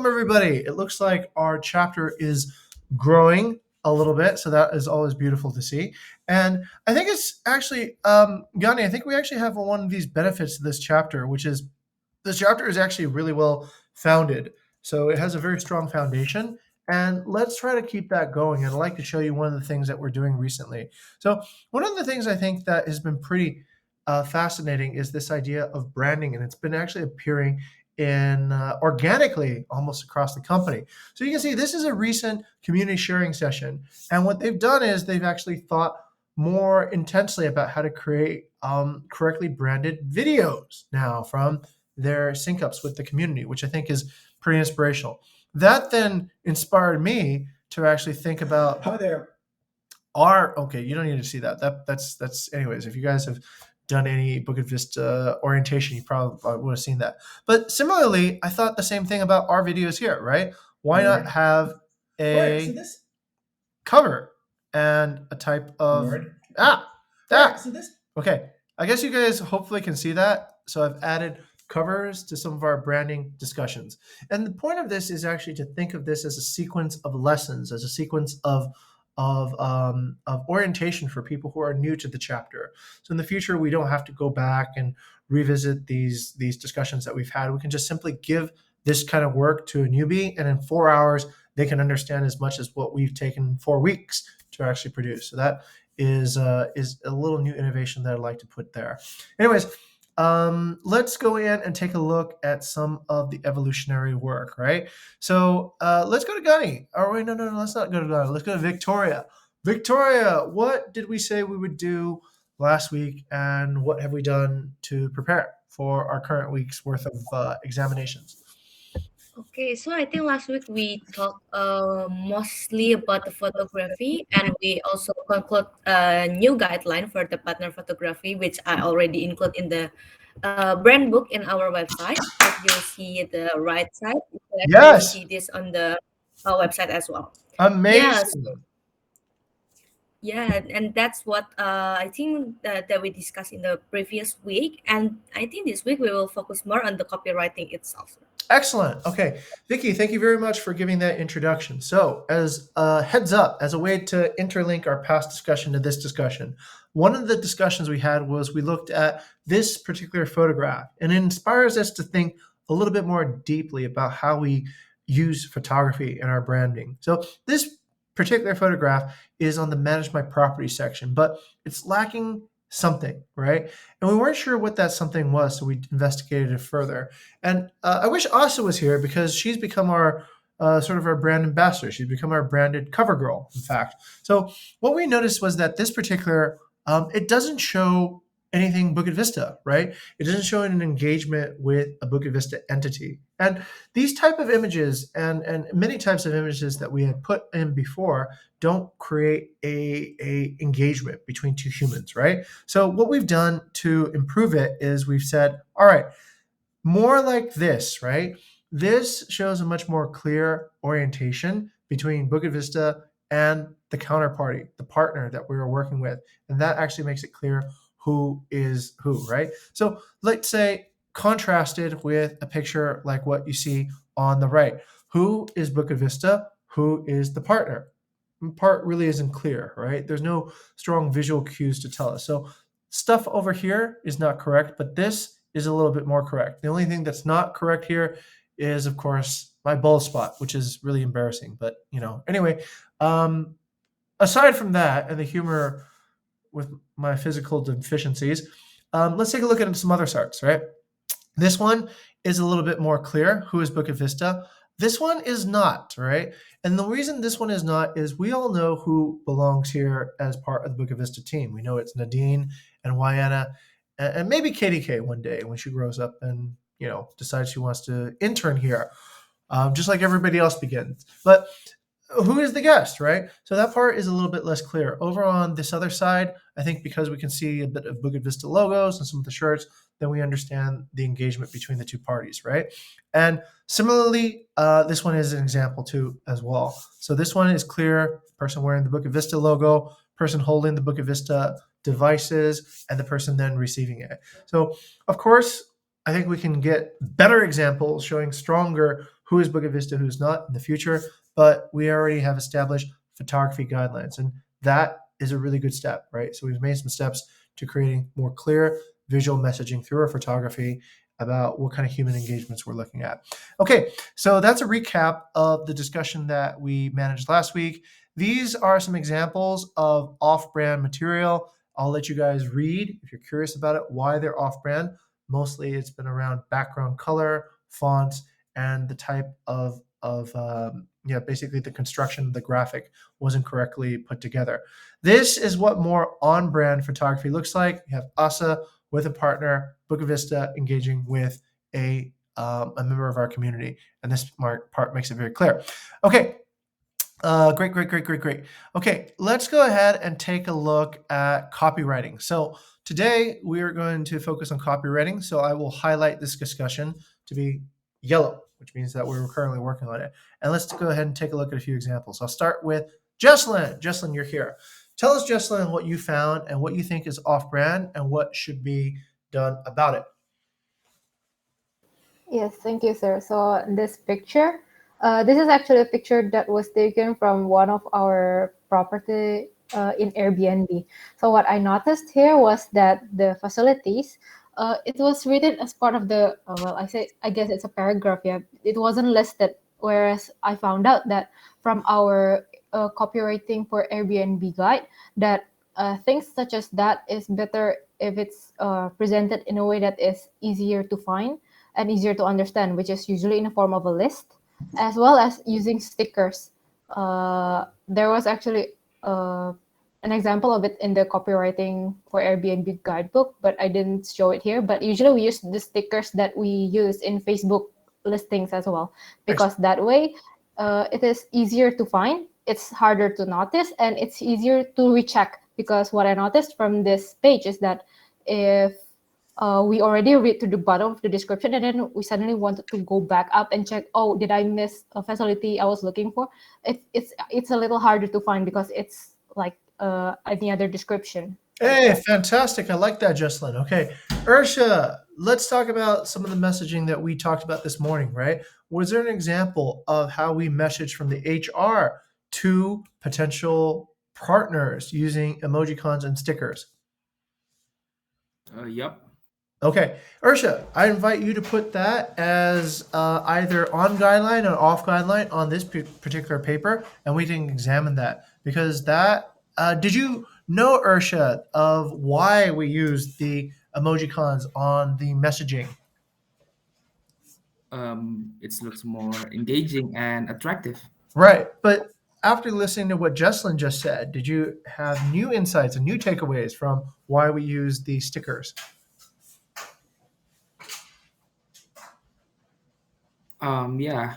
welcome everybody. It looks like our chapter is growing a little bit, so that is always beautiful to see. And I think it's actually, Gani, I think we actually have one of these benefits to this chapter, which is this chapter is actually really well founded. So it has a very strong foundation. And let's try to keep that going. And I'd like to show you one of the things that we're doing recently. So one of the things I think that has been pretty fascinating is this idea of branding, and it's been actually appearing in organically almost across the company. So you can see this is a recent community sharing session, and what they've done is they've actually thought more intensely about how to create correctly branded videos now from their sync ups with the community, which I think is pretty inspirational. That then inspired me to actually think about Hi there. okay, you don't need to see that. That's anyways, if you guys have done any Bukit Vista orientation, you probably would have seen that. But similarly, I thought the same thing about our videos here, right? Why not have a cover and a type of okay. I guess you guys hopefully can see that. So I've added covers to some of our branding discussions. And the point of this is actually to think of this as a sequence of lessons, as a sequence of orientation for people who are new to the chapter. So in the future, we don't have to go back and revisit these discussions that we've had. We can just simply give this kind of work to a newbie, and in 4 hours, they can understand as much as what we've taken 4 weeks to actually produce. So that is a little new innovation that I'd like to put there. Anyways, let's go in and take a look at some of the evolutionary work, right? So let's go to Gunny. Oh, wait, no, let's not go to Gunny. Let's go to Victoria. Victoria, what did we say we would do last week, and what have we done to prepare for our current week's worth of examinations? Okay, so I think last week we talked mostly about the photography, and we also conclude a new guideline for the partner photography, which I already include in the brand book in our website. If you see the right side, you can actually Yes. see this on the website as well. Amazing. Yeah, and that's what I think that we discussed in the previous week. And I think this week we will focus more on the copywriting itself. Excellent. Okay. Vicky, thank you very much for giving that introduction. So as a heads up, as a way to interlink our past discussion to this discussion, one of the discussions we had was we looked at this particular photograph, and it inspires us to think a little bit more deeply about how we use photography in our branding. So this particular photograph is on the Manage My Property section, but it's lacking something, right? And we weren't sure what that something was, so we investigated it further. And I wish Asa was here, because she's become our sort of our brand ambassador. She's become our branded cover girl, in fact. So what we noticed was that this particular, it doesn't show anything Bukit Vista, right? It doesn't show an engagement with a Bukit Vista entity. And these type of images and many types of images that we had put in before don't create a engagement between two humans, right? So what we've done to improve it is we've said, all right, more like this, right? This shows a much more clear orientation between Bukit Vista and the counterparty, the partner that we were working with. And that actually makes it clear who is who, right? So let's say contrasted with a picture like what you see on the right. Who is Bukit Vista? Who is the partner? Part really isn't clear, right? There's no strong visual cues to tell us. So stuff over here is not correct, but this is a little bit more correct. The only thing that's not correct here is, of course, my bald spot, which is really embarrassing. But, anyway, aside from that and the humor with my physical deficiencies, let's take a look at some other charts, right? This one is a little bit more clear. Who is Bukit Vista? This one is not, right? And the reason this one is not is we all know who belongs here as part of the Bukit Vista team. We know it's Nadine and Wyanna and maybe KDK one day when she grows up and, decides she wants to intern here, just like everybody else begins. But who is the guest, right? So that part is a little bit less clear. Over on this other side, I think because we can see a bit of Bukit Vista logos and some of the shirts, then we understand the engagement between the two parties, right? And similarly, this one is an example too as well. So this one is clear, person wearing the Bukit Vista logo, person holding the Bukit Vista devices, and the person then receiving it. So of course, I think we can get better examples showing stronger who is Bukit Vista, who's not in the future, but we already have established photography guidelines, and that is a really good step, right? So we've made some steps to creating more clear visual messaging through our photography about what kind of human engagements we're looking at. Okay, so that's a recap of the discussion that we managed last week. These are some examples of off-brand material. I'll let you guys read if you're curious about it, why they're off-brand. Mostly it's been around background color, fonts, and the type of basically the construction of the graphic wasn't correctly put together. This is what more on-brand photography looks like. You have Asa with a partner, Bukit Vista engaging with a member of our community, and this part makes it very clear. Okay, great. Okay, let's go ahead and take a look at copywriting. So today we are going to focus on copywriting. So I will highlight this discussion to be yellow, which means that we're currently working on it. And let's go ahead and take a look at a few examples. I'll start with Jesslyn. Jesslyn, you're here. Tell us, Jesslyn, what you found and what you think is off-brand and what should be done about it. Yes, thank you, sir. So this picture, this is actually a picture that was taken from one of our property in Airbnb. So what I noticed here was that the facilities, it was written as part of the, I guess it's a paragraph, yeah. It wasn't listed, whereas I found out that from our copywriting for Airbnb guide that things such as that is better if it's presented in a way that is easier to find and easier to understand, which is usually in the form of a list, as well as using stickers. There was actually an example of it in the copywriting for Airbnb guidebook, but I didn't show it here. But usually we use the stickers that we use in Facebook listings as well, because that way it is easier to find, it's harder to notice, and it's easier to recheck. Because what I noticed from this page is that if we already read to the bottom of the description and then we suddenly wanted to go back up and check, oh, did I miss a facility I was looking for? It's a little harder to find because it's like any other description. Hey, fantastic. I like that, Jesslyn. Okay. Ursha, let's talk about some of the messaging that we talked about this morning, right? Was there an example of how we message from the HR to potential partners using emojicons and stickers? Yep. Okay. Ursha, I invite you to put that as either on guideline or off guideline on this particular paper, and we can examine that. Because that, did you know, Ursha, of why we use the emojicons on the messaging? It looks more engaging and attractive. Right. But after listening to what Jesslyn just said, did you have new insights and new takeaways from why we use the stickers? Yeah,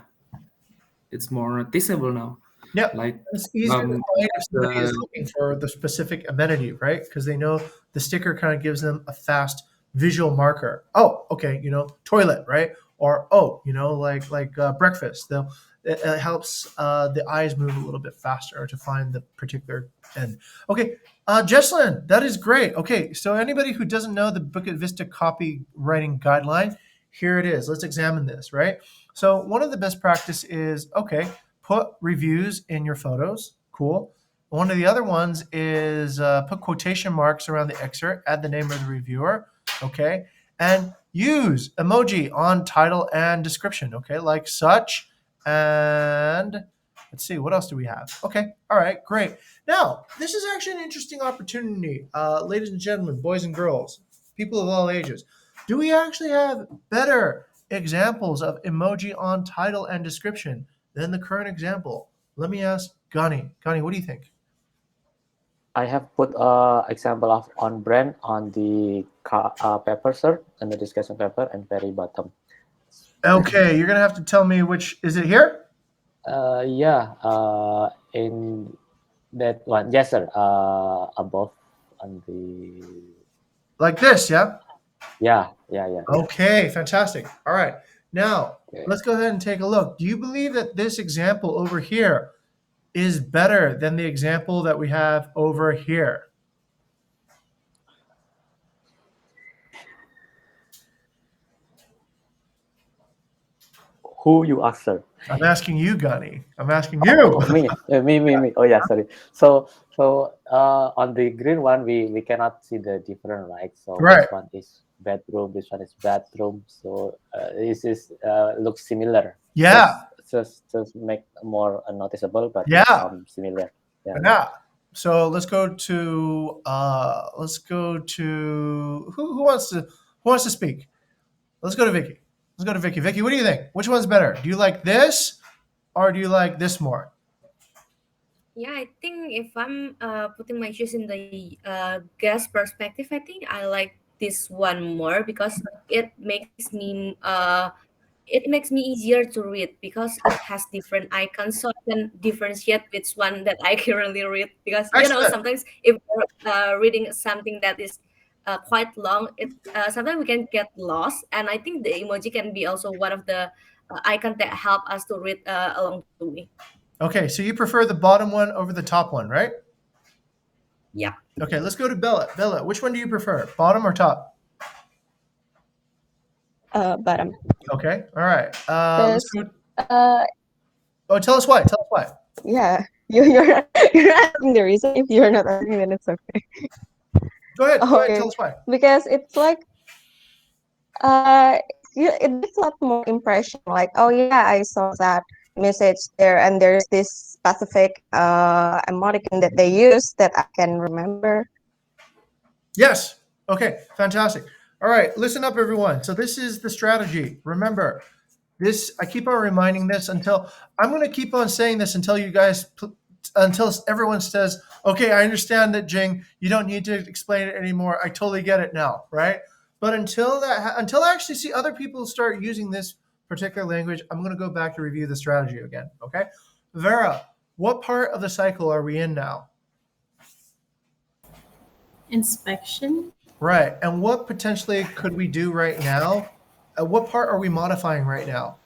it's more noticeable now. Yep. Like It's easier to find if somebody is looking for the specific amenity, right? Because they know the sticker kind of gives them a fast visual marker. Oh, okay, toilet, right? Or like breakfast. It helps the eyes move a little bit faster to find the particular end. Okay, Jesslyn, that is great. Okay, so anybody who doesn't know the Bukit Vista copywriting guideline, here it is. Let's examine this, right? So one of the best practice is, okay, put reviews in your photos. Cool. One of the other ones is put quotation marks around the excerpt, add the name of the reviewer. Okay. And use emoji on title and description. Okay. Like such. And let's see, what else do we have? Okay. All right. Great. Now, this is actually an interesting opportunity. Ladies and gentlemen, boys and girls, people of all ages. Do we actually have better examples of emoji on title and description than the current example? Let me ask Gani. Gani, what do you think? I have put example of on brand on the paper, sir, in the discussion paper and very bottom. Okay, you're gonna have to tell me which is it here? Yeah, in that one, yes, sir. Above on the Like this, yeah? yeah. Okay, fantastic. All right. Now, Okay. let's go ahead and take a look. Do you believe that this example over here is better than the example that we have over here? Who you answer? I'm asking you, Gunny. I'm asking you. Me. Me. Oh yeah, sorry. So on the green one, we cannot see the difference, right? So Right. this one is bedroom, this one is bathroom. So this is looks similar. Yeah. Just make more noticeable, but Yeah. some similar. Yeah. So let's go to who wants to speak? Let's go to Vicky. Vicky, what do you think? Which one's better? Do you like this or do you like this more? Yeah, I think if I'm putting my shoes in the guest perspective, I think I like this one more because it makes me easier to read because it has different icons, so I can differentiate which one that I currently read. Because Excellent. sometimes if we're reading something that is quite long, sometimes we can get lost, and I think the emoji can be also one of the icons that help us to read along the way. Okay, so you prefer the bottom one over the top one, right? Yeah. Okay, let's go to Bella. Bella, which one do you prefer, bottom or top? Bottom. Okay, all right. Let's go. Oh, tell us why. yeah, you're asking the reason. If you're not asking, then it's okay. Go ahead. Okay. Tell us why. Because it's like, it gives a lot more impression. Like, oh yeah, I saw that message there, and there's this specific emoticon that they use that I can remember. Yes. Okay, fantastic. All right, listen up, everyone. So this is the strategy. Remember, I keep on reminding this until I'm going to keep on saying this until until everyone says, okay, I understand that, Jing, you don't need to explain it anymore. I totally get it now, right? But until I actually see other people start using this particular language, I'm going to go back to review the strategy again, okay? Vera, what part of the cycle are we in now? Inspection. Right. And what potentially could we do right now? What part are we modifying right now?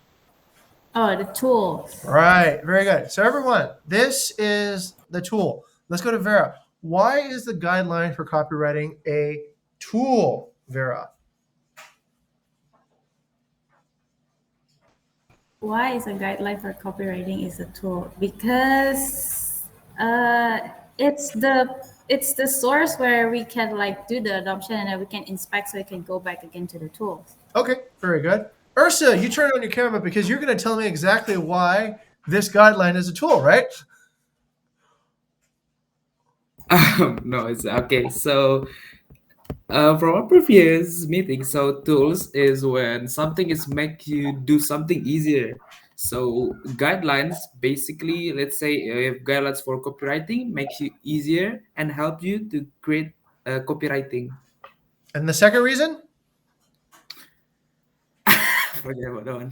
Oh, the tools. Right. Very good. So everyone, this is the tool. Let's go to Vera. Why is the guideline for copywriting a tool, Vera? Why is a guideline for copywriting is a tool? Because it's the source where we can like do the adoption and then we can inspect so we can go back again to the tools. Okay, very good. Ursa, you turn on your camera because you're going to tell me exactly why this guideline is a tool, right? No, it's okay. So from our previous meeting, so tools is when something is make you do something easier. So guidelines, basically, let's say if guidelines for copywriting makes you easier and help you to create copywriting. And the second reason? Forget about that one.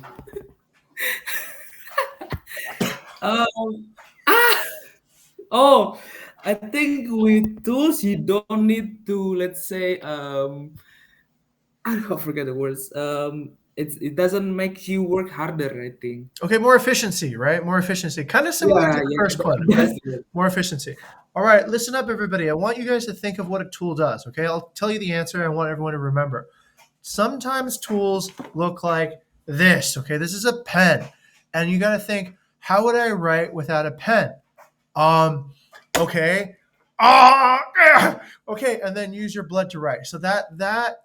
Oh, I think with tools you don't need to, let's say, I forget the words. It doesn't make you work harder, I think. Okay, more efficiency, right? More efficiency. Kind of similar to the first one. That's Okay? it. More efficiency. All right, listen up, everybody. I want you guys to think of what a tool does, okay? I'll tell you the answer. I want everyone to remember. Sometimes tools look like this, okay? This is a pen. And you got to think, how would I write without a pen? Okay. Okay, and then use your blood to write. So that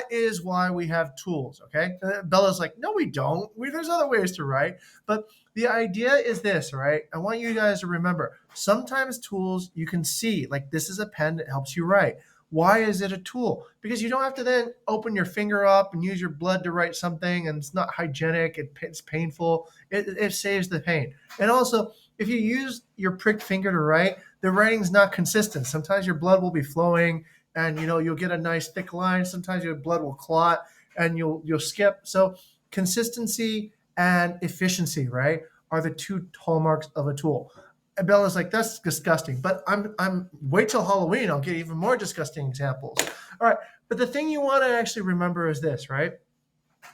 is why we have tools, okay? Bella's like, no, we don't. There's other ways to write. But the idea is this, right? I want you guys to remember, sometimes tools you can see, like this is a pen that helps you write. Why is it a tool? Because you don't have to then open your finger up and use your blood to write something, and it's not hygienic, it's painful. It saves the pain. And also, if you use your pricked finger to write, the writing's not consistent. Sometimes your blood will be flowing and you'll get a nice thick line. Sometimes your blood will clot and you'll skip. So consistency and efficiency, right, are the two hallmarks of a tool. And Bella's like, that's disgusting. But I'm wait till Halloween, I'll get even more disgusting examples. All right. But the thing you want to actually remember is this, right?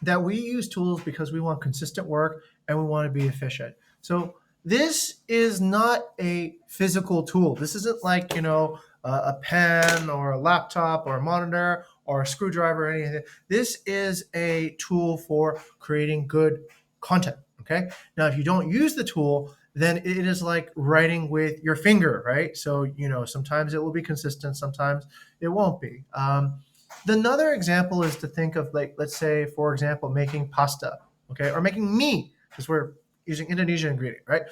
That we use tools because we want consistent work and we want to be efficient. So this is not a physical tool. This isn't like, a pen or a laptop or a monitor or a screwdriver or anything. This is a tool for creating good content. Okay. Now, if you don't use the tool, then it is like writing with your finger, right? So, sometimes it will be consistent, sometimes it won't be. Another example is to think of, like, let's say, for example, making pasta, okay, or making mee, because we're using Indonesian ingredient, right?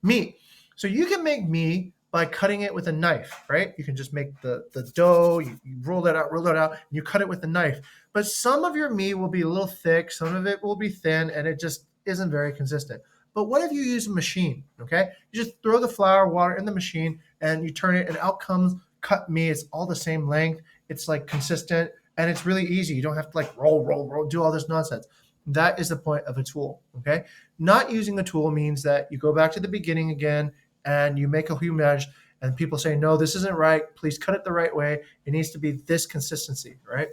Mee. So you can make mee by cutting it with a knife, right? You can just make the dough, you roll that out, and you cut it with a knife. But some of your mee will be a little thick, some of it will be thin, and it just isn't very consistent. But what if you use a machine, okay? You just throw the flour, water in the machine, and you turn it, and out comes cut mee. It's all the same length. It's like consistent, and it's really easy. You don't have to like roll, do all this nonsense. That is the point of a tool, okay? Not using a tool means that you go back to the beginning again, and you make a huge mesh, and people say, no, this isn't right. Please cut it the right way. It needs to be this consistency, right?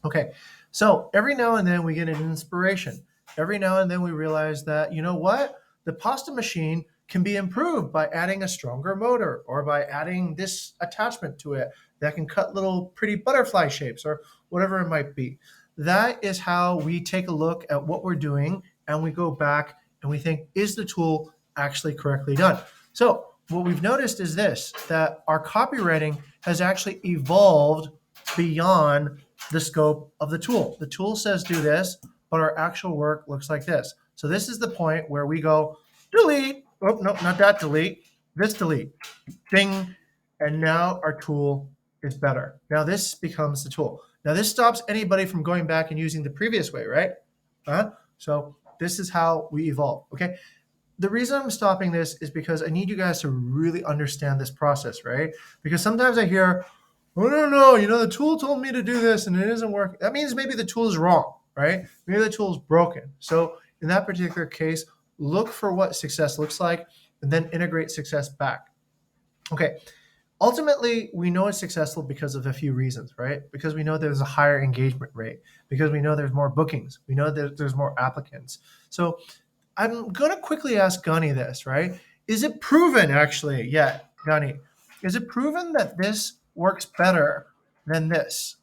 Okay, so every now and then we get an inspiration. Every now and then we realize that, you know what? The pasta machine can be improved by adding a stronger motor or by adding this attachment to it that can cut little pretty butterfly shapes or whatever it might be. That is how we take a look at what we're doing, and we go back and we think, is the tool actually correctly done? So what we've noticed is this, that our copywriting has actually evolved beyond the scope of the tool. The tool says do this, but our actual work looks like this. So this is the point where we go delete. Oh, no, not that delete. This delete. Ding. And now our tool is better. Now this becomes the tool. Now this stops anybody from going back and using the previous way, right? So this is how we evolve, okay? The reason I'm stopping this is because I need you guys to really understand this process, right? Because sometimes I hear, oh, no, the tool told me to do this and it isn't working. That means maybe the tool is wrong, right? Maybe the tool is broken. So in that particular case, look for what success looks like and then integrate success back. Okay. Ultimately, we know it's successful because of a few reasons, right? Because we know there's a higher engagement rate, because we know there's more bookings, we know that there's more applicants. So I'm going to quickly ask Gani this, right? Is it proven actually, Gani, is it proven that this works better than this?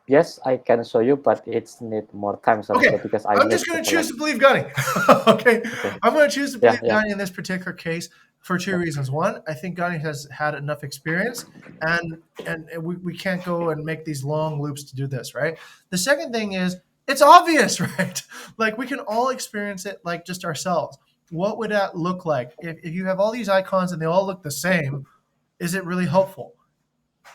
Yes, I can show you, but it's need more time. So Okay, because I'm just going to choose to believe Gani. Okay, I'm going to choose to believe Gani in this particular case for two reasons. One, I think Gani has had enough experience, and we can't go and make these long loops to do this, right? The second thing is, it's obvious, right? Like we can all experience it like just ourselves. What would that look like? If you have all these icons and they all look the same, is it really helpful?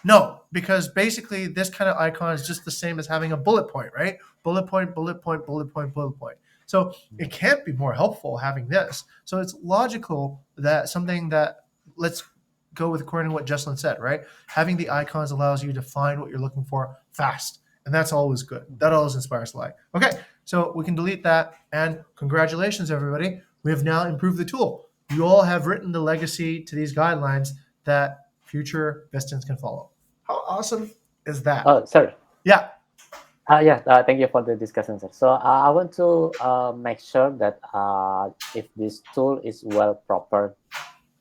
No, because basically this kind of icon is just the same as having a bullet point, right? Bullet point, bullet point, bullet point, bullet point. So it can't be more helpful having this. So it's logical that something that, let's go with according to what Jesslyn said, right? Having the icons allows you to find what you're looking for fast. And that's always good. That always inspires light. Okay, so we can delete that. And congratulations, everybody. We have now improved the tool. You all have written the legacy to these guidelines that future Vistans can follow. How awesome is that? Oh, sir. Yeah. Thank you for the discussion, sir. So I want to make sure that if this tool is well proper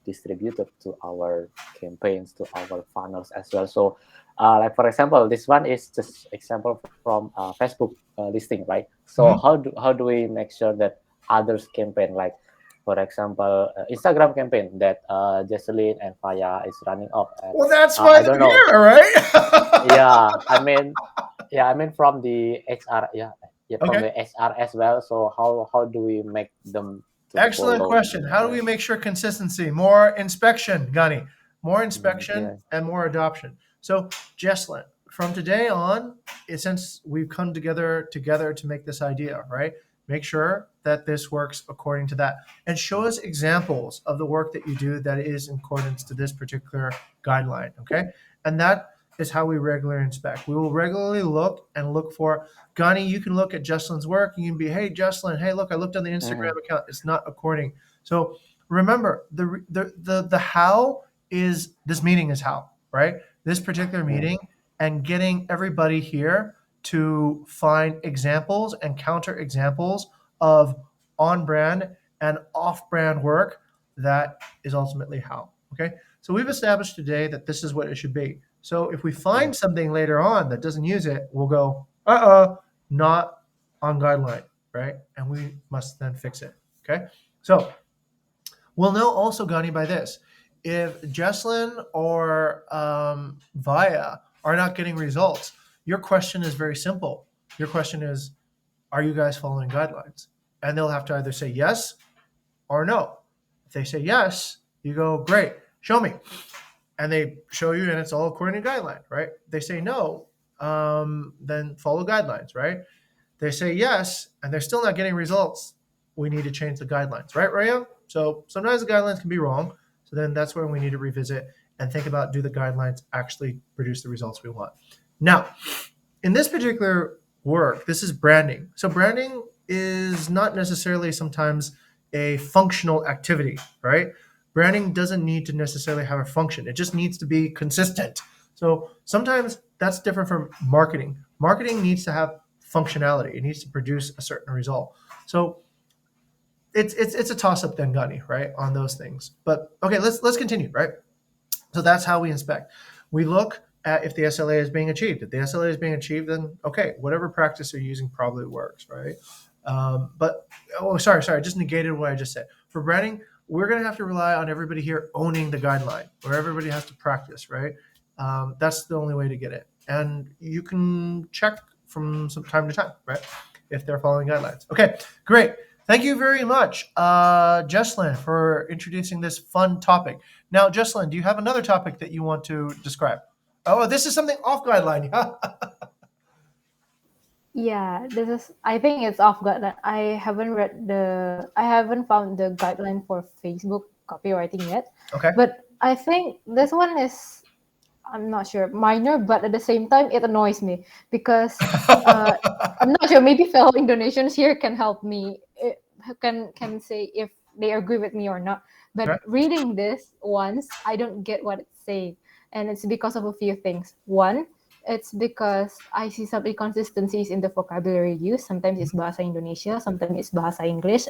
distributed to our campaigns, to our funnels as well. So like for example, this one is just example from Facebook listing, right? So how do we make sure that others campaign, like for example Instagram campaign that Jesselyn and Faya is running off? Well, that's why they're here, right? I mean from the HR, from the HR as well. So how do we make them? Excellent question. How do we make sure consistency? More inspection, Gani. More inspection and more adoption. So, Jesslyn, from today on, since we've come together to make this idea, right? Make sure that this works according to that. And show us examples of the work that you do that is in accordance to this particular guideline, okay? And that is how we regularly inspect. We will regularly look for, Gani, you can look at Jesslyn's work. You can be, hey, Jesslyn, hey, look, I looked on the Instagram account. It's not according. So remember, the how is, this meeting is how, right? This particular meeting and getting everybody here to find examples and counter examples of on-brand and off-brand work, that is ultimately how, okay? So we've established today that this is what it should be. So if we find something later on that doesn't use it, we'll go, not on guideline, right? And we must then fix it. Okay. So we'll know also, Gani, by this. If Jesslyn or Vaya are not getting results, your question is very simple. Your question is, are you guys following guidelines? And they'll have to either say yes or no. If they say yes, you go, great, show me. And they show you, and it's all according to guideline, right? They say no, then follow guidelines, right? They say yes, and they're still not getting results. We need to change the guidelines, right, Raya? So sometimes the guidelines can be wrong. So then that's where we need to revisit and think about, do the guidelines actually produce the results we want? Now, in this particular work, this is branding. So branding is not necessarily sometimes a functional activity, right? Branding doesn't need to necessarily have a function. It just needs to be consistent. So sometimes that's different from marketing. Marketing needs to have functionality. It needs to produce a certain result. So it's a toss-up then, Gani, right, on those things. But okay, let's continue, right? So that's how we inspect. We look at if the SLA is being achieved. If the SLA is being achieved, then okay, whatever practice you're using probably works, right? Sorry, I just negated what I just said. For branding, we're going to have to rely on everybody here owning the guideline, or everybody has to practice, right? That's the only way to get it. And you can check from some time to time, right, if they're following guidelines. Okay, great. Thank you very much, Jesslyn, for introducing this fun topic. Now, Jesslyn, do you have another topic that you want to describe? Oh, this is something off guideline. Yeah, this is. I think it's off guideline. I haven't found the guideline for Facebook copywriting yet. Okay. But I think this one is, I'm not sure, minor, but at the same time, it annoys me because I'm not sure. Maybe fellow Indonesians here can help me. Can say if they agree with me or not. But Right. reading this once, I don't get what it's saying, and it's because of a few things. One, it's because I see some inconsistencies in the vocabulary used. Sometimes it's bahasa Indonesia, sometimes it's bahasa Inggris,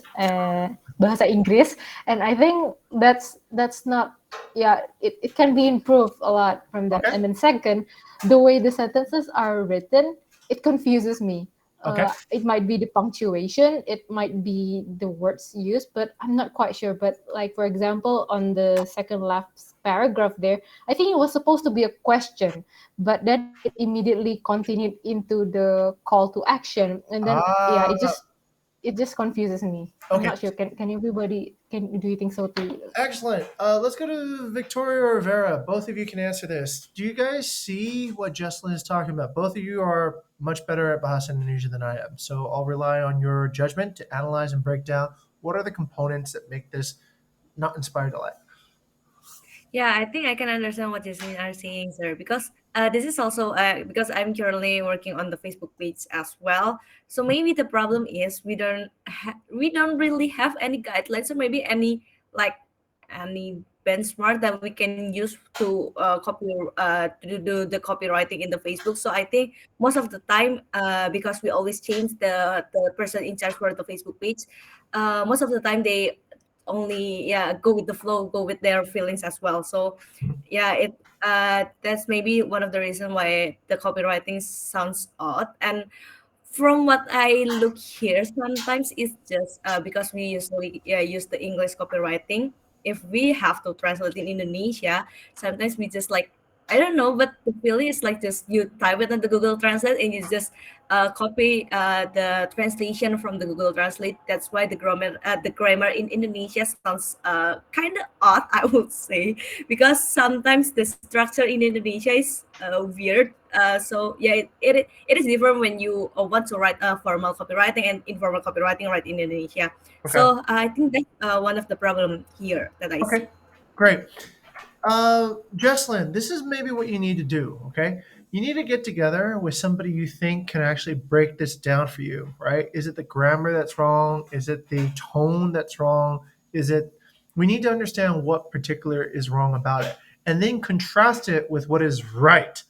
and I think that's not. Yeah, it can be improved a lot from that. Okay. And then second, the way the sentences are written, it confuses me. Okay. It might be the punctuation, it might be the words used, but I'm not quite sure. But like, for example, on the second last paragraph there, I think it was supposed to be a question, but then it immediately continued into the call to action, and then yeah, it just confuses me. I'm Okay. not sure. Can everybody, do you think so too? Excellent. Let's go to Victoria or Vera. Both of you can answer this. Do you guys see what Jesslyn is talking about? Both of you are much better at Bahasa Indonesia than I am. So I'll rely on your judgment to analyze and break down what are the components that make this not inspired to life. Yeah, I think I can understand what you are saying, sir, because this is also because I'm currently working on the Facebook page as well. So maybe the problem is we don't really have any guidelines, or maybe any benchmark that we can use to to do the copywriting in the Facebook. So I think most of the time, because we always change the person in charge for the Facebook page, most of the time they only go with the flow, go with their feelings as well. So yeah, it that's maybe one of the reason why the copywriting sounds odd. And from what I look here, sometimes it's just because we usually use the English copywriting. If we have to translate in Indonesia, sometimes we just like, I don't know, but the feeling is like just you type it on the Google Translate and you just copy the translation from the Google Translate. That's why the grammar in Indonesia sounds kind of odd, I would say, because sometimes the structure in Indonesia is weird. So yeah, it is different when you want to write formal copywriting and informal copywriting right in Indonesia. Okay. So I think that's one of the problem here that I see. Okay, great. Jesslyn, this is maybe what you need to do, okay? You need to get together with somebody you think can actually break this down for you, right? Is it the grammar that's wrong? Is it the tone that's wrong? We need to understand what particular is wrong about it, and then contrast it with what is right?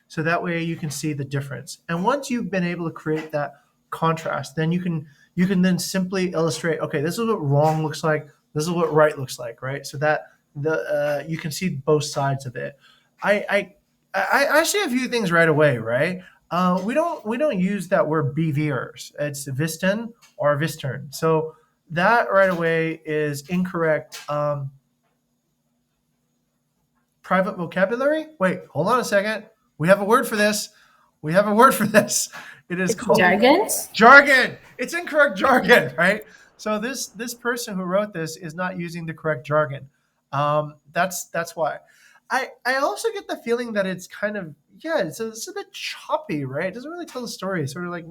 So that way you can see the difference. And once you've been able to create that contrast, then you can then simply illustrate, okay, this is what wrong looks like, this is what right looks like, right? So that you can see both sides of it. I see a few things right away, right? We don't use that word beviers. It's Visten or Vistern. So that right away is incorrect. Private vocabulary. Wait, hold on a second. We have a word for this. We have a word for this. It is It's called jargons. jargon. It's incorrect jargon, right? So this person who wrote this is not using the correct jargon. That's why. I also get the feeling that it's kind of it's a bit choppy, right? It doesn't really tell the story. It's sort of like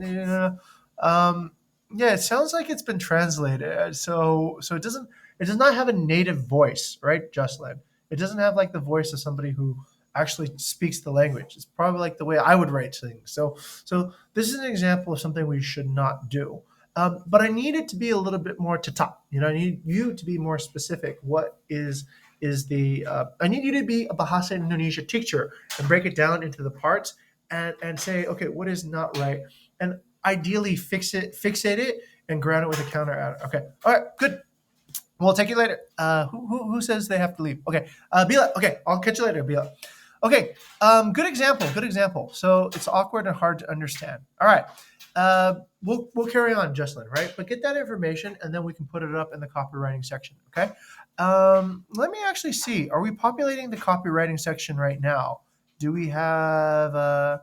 yeah, it sounds like it's been translated. So it does not have a native voice, right, Jocelyn? It doesn't have like the voice of somebody who actually speaks the language. It's probably like the way I would write things. So this is an example of something we should not do. But I need it to be a little bit more to top. I need you to be more specific. What is the? I need you to be a Bahasa Indonesia teacher and break it down into the parts and say, okay, what is not right, and ideally fixate it, and ground it with a counter at it. Okay, all right, good. We'll take you later. Who says they have to leave? Okay, Bila. Okay, I'll catch you later, Bila. Okay, good example. Good example. So it's awkward and hard to understand. All right, we'll carry on, Jocelyn. Right, but get that information, and then we can put it up in the copywriting section. Okay. Let me actually see. Are we populating the copywriting section right now? Do we have?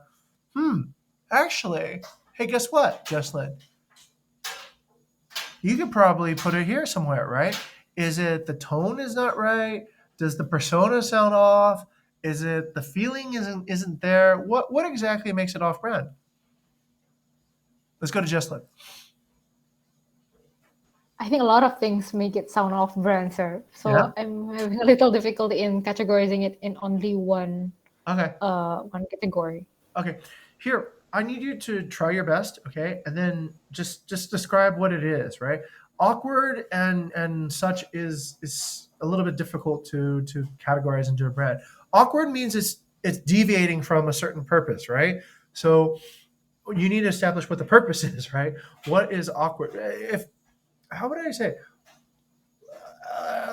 Actually, hey, guess what, Jocelyn? You could probably put it here somewhere, right? Is it the tone is not right? Does the persona sound off? Is it the feeling isn't there? What exactly makes it off brand? Let's go to Jocelyn. I think a lot of things make it sound off brand, sir. So Yeah. I'm having a little difficulty in categorizing it in only one Okay. one category. Okay. Here, I need you to try your best, okay? And then just describe what it is, right? Awkward and such is a little bit difficult to categorize into a brand. Awkward means it's deviating from a certain purpose, right? So you need to establish what the purpose is, right? What is awkward? How would I say?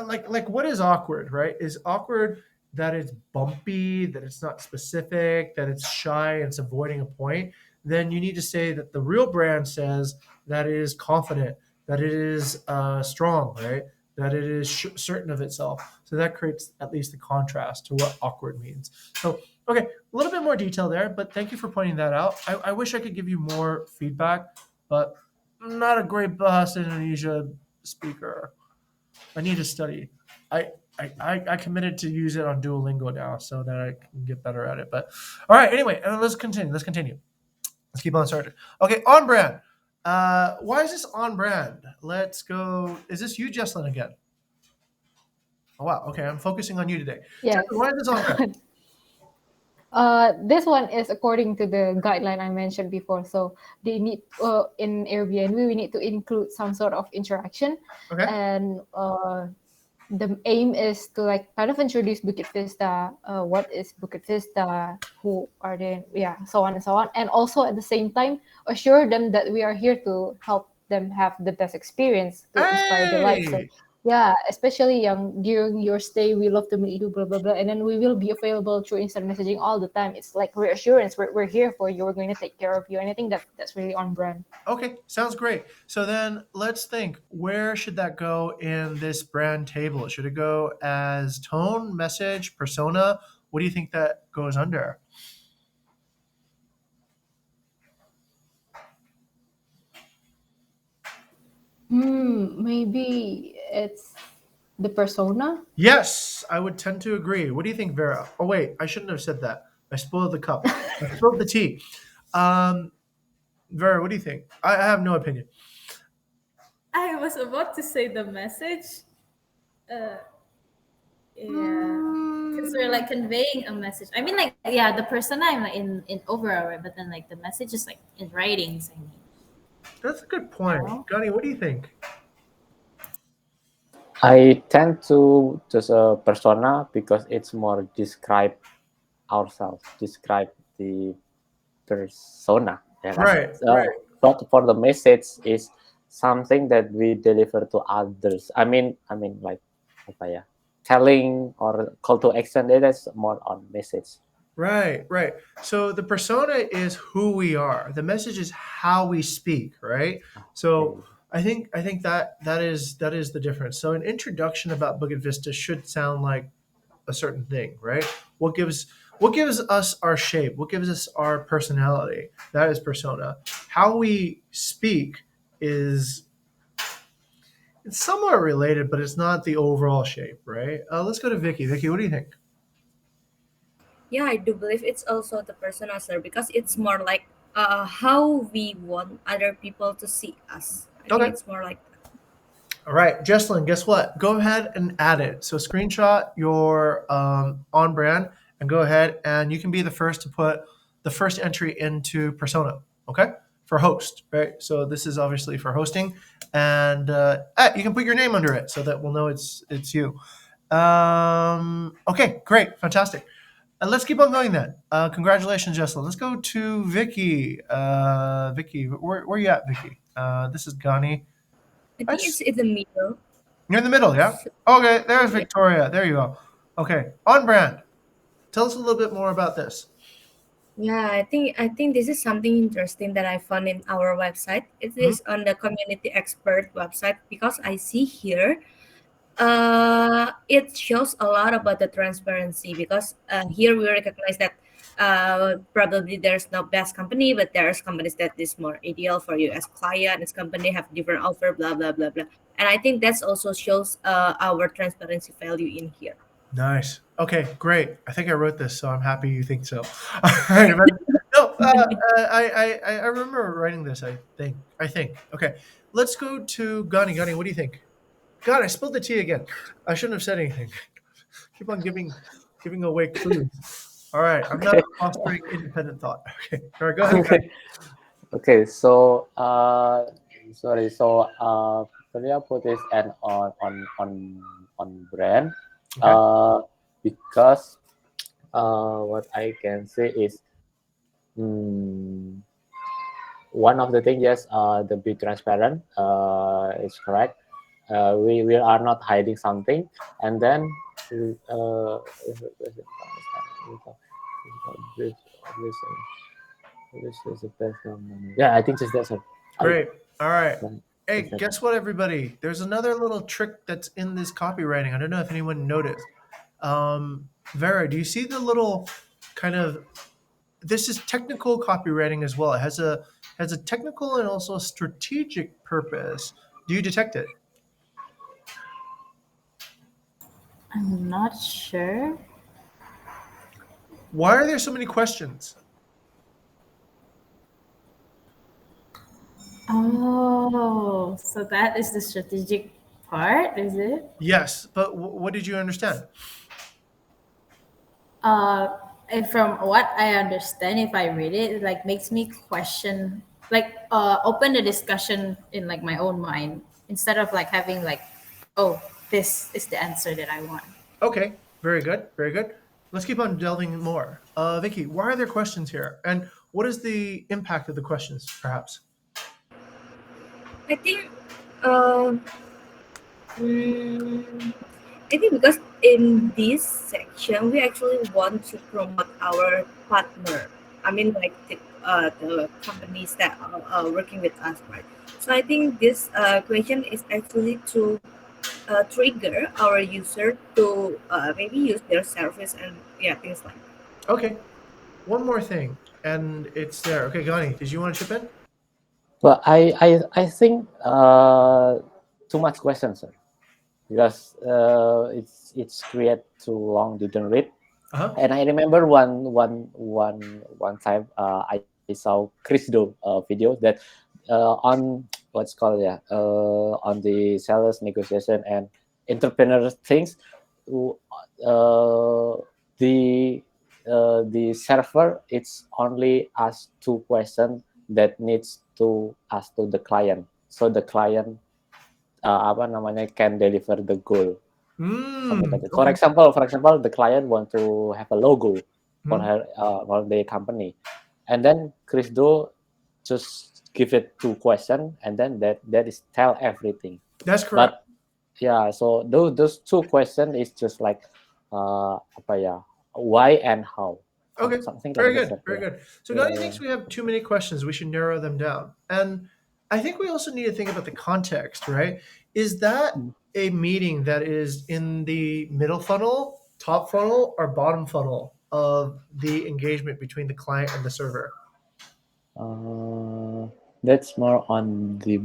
Like what is awkward, right? Is awkward that it's bumpy, that it's not specific, that it's shy, and it's avoiding a point? Then you need to say that the real brand says that it is confident, that it is strong, right? That it is certain of itself. So that creates at least a contrast to what awkward means. So, okay, a little bit more detail there, but thank you for pointing that out. I wish I could give you more feedback, but I'm not a great Bahasa Indonesia speaker. I need to study. I committed to use it on Duolingo now so that I can get better at it. But all right, anyway, let's continue. Let's keep on started. Okay, on brand. Why is this on brand? Let's go. Is this you, Jesslyn, again? Oh, wow. Okay, I'm focusing on you today. Yes. Jesslyn, why is this on brand? This one is according to the guideline I mentioned before. So they need in Airbnb we need to include some sort of interaction, Okay. and the aim is to like kind of introduce Bukit Vista. What is Bukit Vista? Who are they? Yeah, so on and so on. And also at the same time assure them that we are here to help them have the best experience to inspire their life. So Hey! yeah, especially during your stay, we love to meet you, blah blah blah, and then we will be available through instant messaging all the time. It's like reassurance. We're here for you. We're going to take care of you. And I think that's really on brand. Okay, sounds great. So then let's think, where should that go in this brand table? Should it go as tone, message, persona? What do you think that goes under? Maybe it's the persona. Yes, I would tend to agree. What do you think, Vera? Oh, wait, I shouldn't have said that. I spoiled the cup. I spilled the tea. Vera, what do you think? I have no opinion. I was about to say the message. Because we're like conveying a message. I mean, like, yeah, the persona I'm like in overall, right? But then like the message is like in writings. I mean, That's a good point. Gunny, what do you think? I tend to choose a persona because it's more describe ourselves, describe the persona. Ya kan? Right, right. But for the message is something that we deliver to others. I mean like apa ya? Telling or call to action, that's more on message. Right, right. So the persona is who we are. The message is how we speak, right? So I think that is the difference. So an introduction about Bukit Vista should sound like a certain thing, right? What gives what gives us our shape? What gives us our personality? That is persona. How we speak is it's somewhat related, but it's not the overall shape, right? Let's go to Vicky. Vicky, what do you think? Yeah, I do believe it's also the persona, sir, because it's more like how we want other people to see us. I think Okay. it's more like All right, Jesslyn, guess what? Go ahead and add it. So screenshot your on brand and go ahead and you can be the first to put the first entry into persona. Okay, for host, right? So this is obviously for hosting, and you can put your name under it so that we'll know it's you. Okay, great, fantastic. Let's keep on going then. Congratulations, Jesslyn. Let's go to Vicky. Vicky, where you at, Vicky? This is Gani. I I think it's in the middle. You're in the middle, yeah? So, Okay, there's yeah. Victoria. There you go. Okay, on brand. Tell us a little bit more about this. Yeah, I think this is something interesting that I found in our website. It is on the community expert website because I see here it shows a lot about the transparency because here we recognize that probably there's no best company, but there's companies that is more ideal for you as client. As company have different offer, blah blah blah blah. And I think that's also shows our transparency value in here. Nice. Okay, great. I think I wrote this, so I'm happy you think so. All right, but no, I remember writing this. I think. I think. Okay, let's go to Gani. Gani, what do you think? God, I spilled the tea again. I shouldn't have said anything. Keep on giving away clues. All right, I'm not Okay. fostering independent thought. Okay, all right, go ahead. Gani. Okay, so sorry, so Korea put this and on brand Okay. because what I can say is mm, one of the things, yes, the be transparent is correct. We are not hiding something, and then yeah, I think just that's it. Great. All right. Right. Hey, Exactly. guess what, everybody? There's another little trick that's in this copywriting. I don't know if anyone noticed. Vera, do you see the little kind of this is technical copywriting as well. It has a technical and also a strategic purpose. Do you detect it? I'm not sure. Why are there so many questions? Oh, so that is the strategic part, is it? Yes, but what did you understand? And from what I understand, if I read it, it like makes me question, like open the discussion in like my own mind instead of like having like, oh, this is the answer that I want. Okay, very good, very good. Let's keep on delving more. Vicky, why are there questions here? And what is the impact of the questions, perhaps? I think uh, mm, I think because in this section we actually want to promote our partner. I mean, like the companies that are working with us, right? So I think this question is actually to trigger our user to maybe use their service and yeah, things like that. Okay, one more thing, and it's there. Okay, Gani, did you want to chip in? Well, I think too much questions, sir, because it's create too long didn't read. Uh-huh. And I remember one time I saw Chris Do video that on what's called on the sellers negotiation and entrepreneur things, uh, the the server it's only ask two questions that needs to ask to the client, so the client apa namanya can deliver the goal. Something like that. Okay. For example, the client want to have a logo for her for the company, and then Chris Do just give it two questions, and then that is tell everything. That's correct. But yeah, so those two questions is just like apa ya, why and how. Okay, something very like that, good, sir. very Yeah. good. So Yeah, Gani yeah. thinks we have too many questions. We should narrow them down. And I think we also need to think about the context, right? Is that Mm. a meeting that is in the middle funnel, top funnel, or bottom funnel of the engagement between the client and the server? That's more on the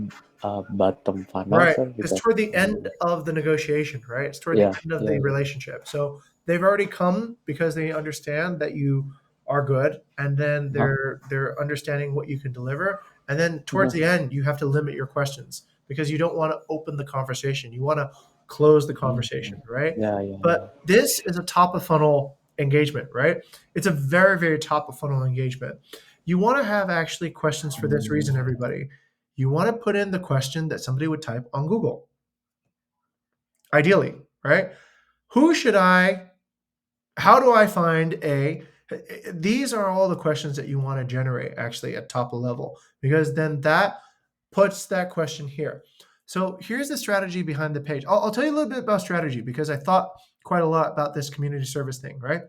bottom funnel, Right. sir, It's because toward the end of the negotiation, right? It's toward the yeah, end of yeah, the yeah. relationship. So they've already come because they understand that you are good, and then Uh-huh. they're understanding what you can deliver. And then towards Mhm. the end, you have to limit your questions because you don't want to open the conversation. You want to close the conversation, right? Yeah, yeah, yeah. But this is a top of funnel engagement, right? It's a very, very top of funnel engagement. You want to have actually questions for this reason, everybody. You want to put in the question that somebody would type on Google, ideally, right? Who should I, how do I find a, these are all the questions that you want to generate actually at top of level, because then that puts that question here. So here's the strategy behind the page. I'll tell you a little bit about strategy because I thought quite a lot about this community service thing, right?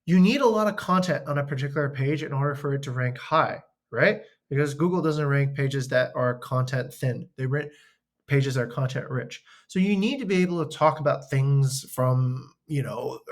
You need a lot of content on a particular page in order for it to rank high, right? Because Google doesn't rank pages that are content thin. They rank pages that are content rich. So you need to be able to talk about things from,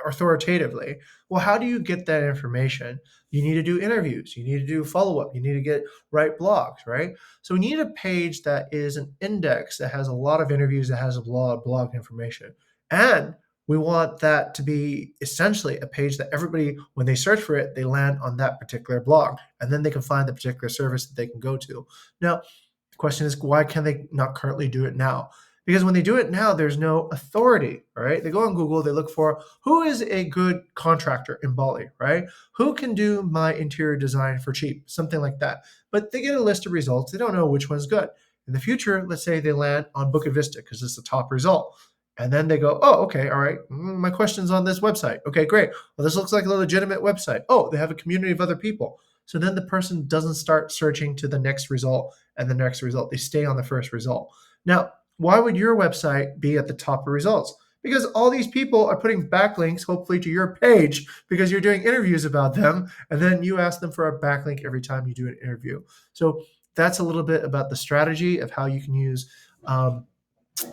authoritatively. Well, how do you get that information? You need to do interviews. You need to do follow-up. You need to write blogs, right? So we need a page that is an index that has a lot of interviews, that has a lot of blog information. And we want that to be essentially a page that everybody, when they search for it, they land on that particular blog, and then they can find the particular service that they can go to. Now, the question is, why can they not currently do it now? Because when they do it now, there's no authority, right? They go on Google, they look for who is a good contractor in Bali, right? Who can do my interior design for cheap, something like that. But they get a list of results. They don't know which one's good. In the future, let's say they land on Bukit Vista because it's the top result. And then they go, oh, okay, all right, my question's on this website. Okay, great. Well, this looks like a legitimate website. Oh, they have a community of other people. So then the person doesn't start searching to the next result and the next result. They stay on the first result. Now, why would your website be at the top of results? Because all these people are putting backlinks, hopefully, to your page because you're doing interviews about them. And then you ask them for a backlink every time you do an interview. So that's a little bit about the strategy of how you can use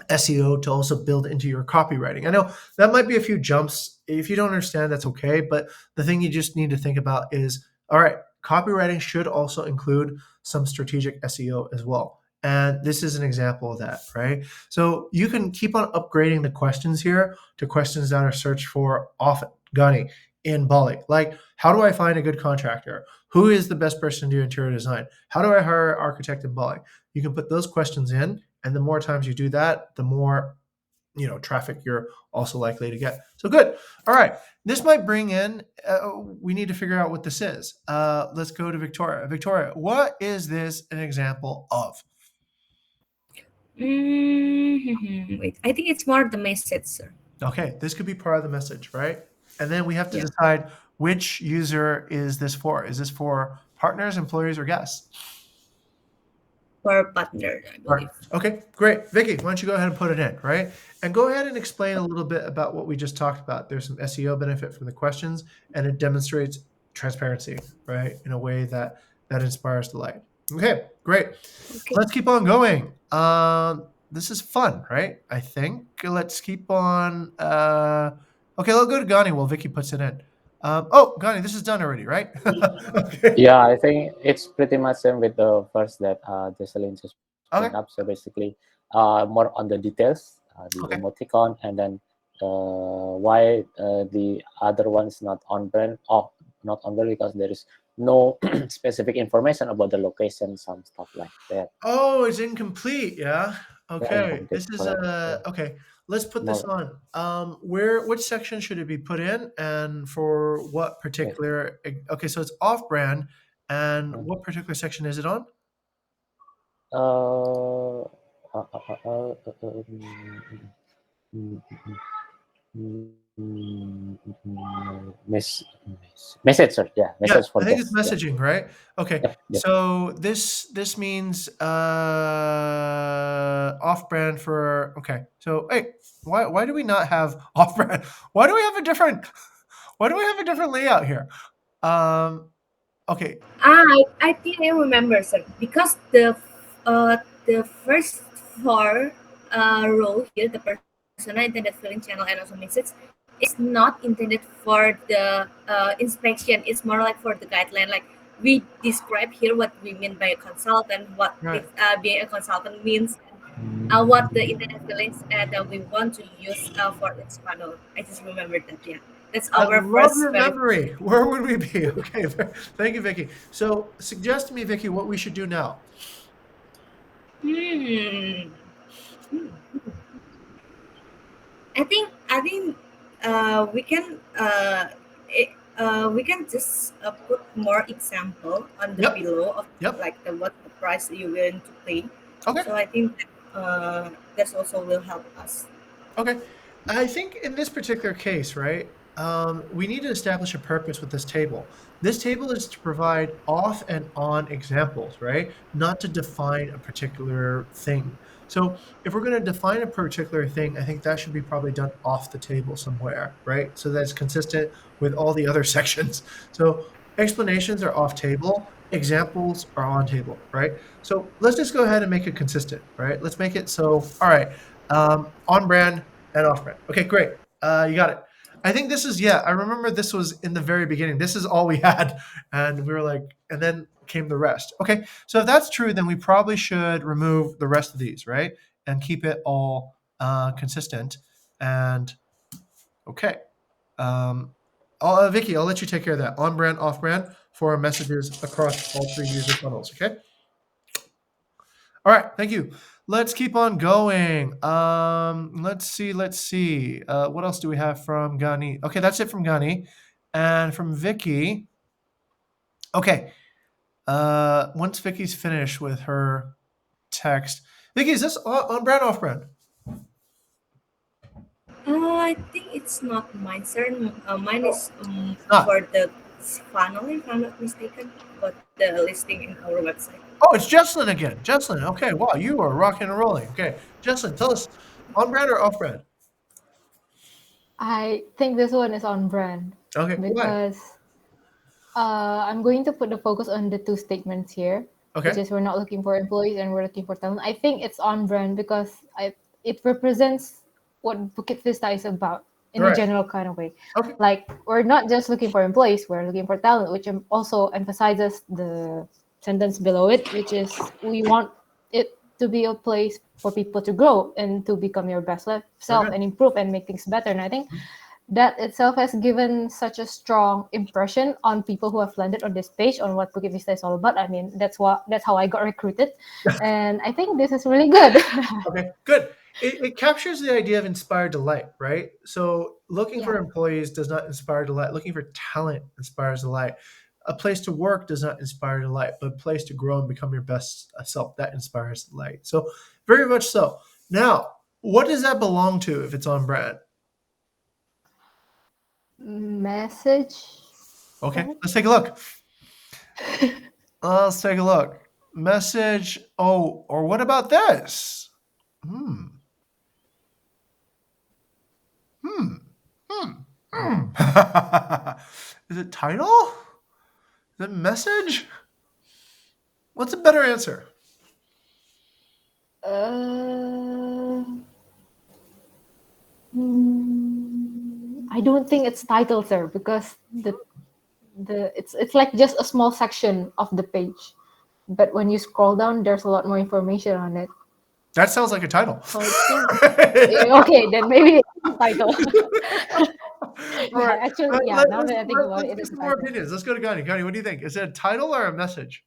SEO to also build into your copywriting. I know that might be a few jumps. If you don't understand, that's okay. But the thing you just need to think about is, all right, copywriting should also include some strategic SEO as well. And this is an example of that, right? So you can keep on upgrading the questions here to questions that are searched for often, Gani, in Bali. Like, how do I find a good contractor? Who is the best person to do interior design? How do I hire an architect in Bali? You can put those questions in, and the more times you do that, the more traffic you're also likely to get. So good. All right. This might bring in, we need to figure out what this is. Let's go to Victoria. Victoria, what is this an example of? Wait, I think it's more the message, sir. Okay, this could be part of the message, right? And then we have to Yeah. decide which user is this for. Is this for partners, employees, or guests? For partner, I believe. Okay, great. Vicky, why don't you go ahead and put it in, right? And go ahead and explain a little bit about what we just talked about. There's some SEO benefit from the questions, and it demonstrates transparency, right, in a way that inspires delight. Okay, great. Okay. Let's keep on going. This is fun, right? I think. Let's keep on. Okay, let's go to Gani while Vicky puts it in. Gani, this is done already, right? Okay. Yeah, I think it's pretty much same with the first that Jocelyn just Okay. put up. So basically, more on the details, the Okay. emoticon, and then why the other one's not on brand. Oh, not on brand because there is no specific information about the location, some stuff like that. Oh, it's incomplete. Yeah. Okay. incomplete, This is correct, yeah. okay. Let's put this on. Which section should it be put in, and for what particular? Okay, so it's off-brand, and what particular section is it on? Message, sir. Yeah, message Yeah, for I think it's guests. messaging, right? Okay. Yep, yep. So this means off-brand for okay. So hey, why do we not have off-brand? Why do we have a different? Why do I have a different layout here? Okay. I think I remember, sir, because the first four row here, the persona, intended filling channel, and also message, is not intended for the inspection. It's more like for the guideline. Like we describe here what we mean by a consultant, what Right. being a consultant means, what the internet feelings that we want to use for its funnel. I just remembered that. Yeah, that's I our love first your very. memory. Where would we be? Okay. Thank you, Vicky. So suggest to me, Vicky, what we should do now. Hmm. I think we can just put more example on the Yep. below of Yep. like what the price you're going to pay. Okay. So I think that also will help us. Okay. I think in this particular case, right, we need to establish a purpose with this table. This table is to provide off and on examples, right? Not to define a particular thing. So if we're going to define a particular thing, I think that should be probably done off the table somewhere, right? So that's consistent with all the other sections. So explanations are off table, examples are on table, right? So let's just go ahead and make it consistent, right? Let's make it so, all right, on brand and off brand. Okay, great. You got it. I think this is, I remember this was in the very beginning. This is all we had. And we were like, and then came the rest. Okay, so if that's true, then we probably should remove the rest of these, right? And keep it all consistent. And okay. Vicky, I'll let you take care of that. On brand, off brand for our messages across all three user funnels, okay? All right, thank you. Let's keep on going. Let's see. What else do we have from Gani? Okay, that's it from Gani. And from Vicky. Okay. Once Vicky's finished with her text. Vicky, is this on brand, off brand? I think it's not mine, sir. Mine is not. for the funnel, if I'm not mistaken, but the listing in our website. Oh, it's Jesslyn again. Jesslyn. Okay, wow, you are rocking and rolling. Okay, Jesslyn, tell us, on brand or off brand? I think this one is on brand. Okay, because I'm going to put the focus on the two statements here, okay. which is we're not looking for employees and we're looking for talent. I think it's on brand because it represents what Bukit Vista is about in a general kind of way. Okay. Like we're not just looking for employees, we're looking for talent, which also emphasizes the sentence below it, which is we want it to be a place for people to grow and to become your best self and improve and make things better. And I think that itself has given such a strong impression on people who have landed on this page on what Bukit Vista is all about. I mean, that's how I got recruited, and I think this is really good. Okay, good. It captures the idea of inspired delight, right? So looking for employees does not inspire delight. Looking for talent inspires delight. A place to work does not inspire delight, but a place to grow and become your best self, that inspires delight. So very much so. Now, what does that belong to if it's on brand? Message. Okay, let's take a look. Let's take a look. Message. Oh, or what about this? Is it title? Is it message? What's a better answer? I don't think it's title, sir, because it's like just a small section of the page, but when you scroll down, there's a lot more information on it. That sounds like a title. So okay, then maybe it's a title. Right. Actually, now that I think about it, let's get some more opinions. Let's go to Gani. Gani, what do you think? Is it a title or a message?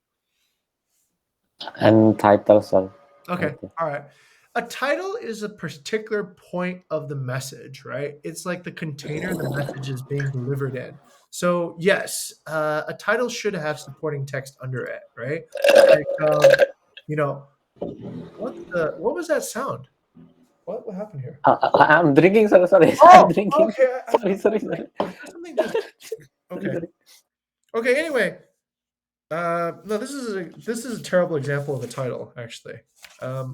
And title, sir. Okay. All right. A title is a particular point of the message, right? It's like the container the message is being delivered in. So yes, a title should have supporting text under it, right? Like, what was that sound? What happened here? I'm drinking, sir. Sorry. Oh, I'm drinking. Okay. Sorry. Something just... Okay. Anyway, no, this is a terrible example of a title, actually.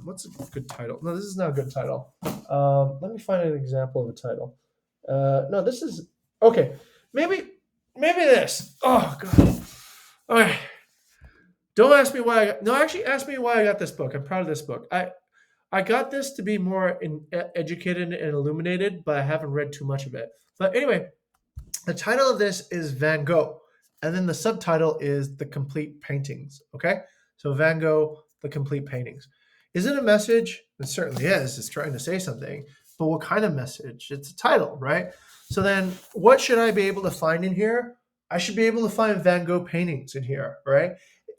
What's a good title? No, this is not a good title. Let me find an example of a title. No, this is okay. maybe this. Oh god. Okay. Don't ask me why actually ask me why I got this book. I'm proud of this book. I got this to be more educated and illuminated, but I haven't read too much of it. But anyway, the title of this is Van Gogh, and then the subtitle is The Complete Paintings. Okay, so Van Gogh, The Complete Paintings. Is it a message? It certainly is. It's trying to say something, but what kind of message? It's a title, right? So then, what should I be able to find in here? I should be able to find Van Gogh paintings in here, right?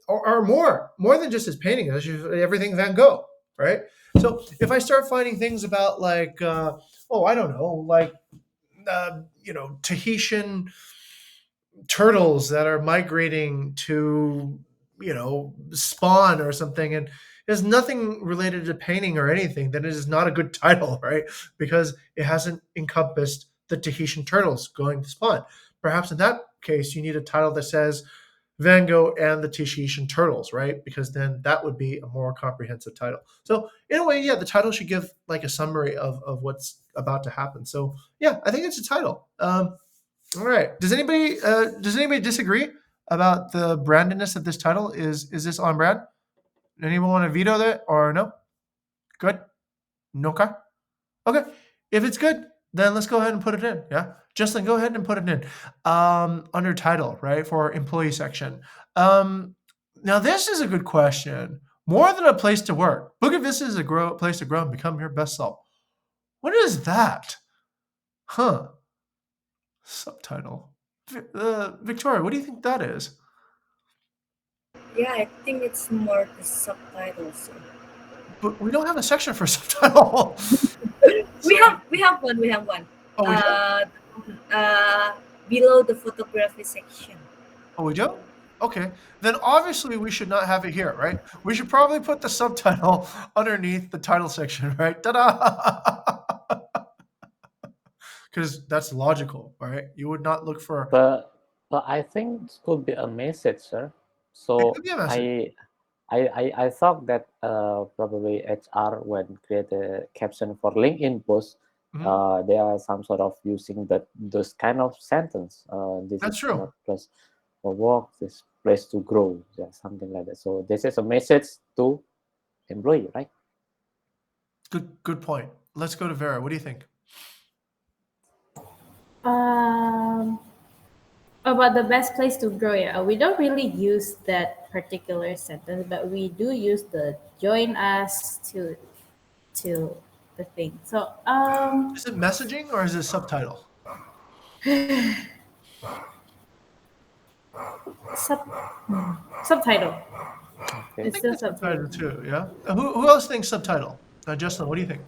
Or more than just his paintings. I should everything Van Gogh, right? So if I start finding things about like, I don't know, like Tahitian turtles that are migrating to spawn or something, and there's nothing related to painting or anything, then it is not a good title, right? Because it hasn't encompassed the Tahitian turtles going to spawn. Perhaps in that case you need a title that says Van Gogh and the Tahitian turtles, right? Because then that would be a more comprehensive title. So in a way, yeah, the title should give like a summary of what's about to happen. So yeah, I think it's a title. All right. Does anybody disagree about the brandedness of this title? Is this on brand? Anyone want to veto that or no? Good. No. Okay. If it's good, then let's go ahead and put it in. Yeah. Justin, go ahead and put it in under title, right, for employee section. Now, this is a good question. More than a place to work, Bukit Vista is a place to grow and become your best self. What is that? Huh. Subtitle. Victoria, what do you think that is? Yeah, I think it's more the subtitles. But we don't have a section for subtitle. We have one. Oh, we do? Below the photography section. Oh, we do? Okay. Then obviously we should not have it here, right? We should probably put the subtitle underneath the title section, right? Ta-da! Because that's logical, right? You would not look for... But I think it could be a message, sir. So It could be a message. I thought that probably HR when create a caption for LinkedIn post, they are some sort of using those kind of sentence. This That's is true. not place for work, this place to grow, yeah, something like that. So this is a message to employee, right? Good point. Let's go to Vera. What do you think? About the best place to grow, yeah, we don't really use that particular sentence, but we do use the join us to the thing. So Is it messaging or is it subtitle? Subtitle. Okay. It's still It's subtitle subtitle. too, yeah? Who else thinks subtitle? Justin, what do you think?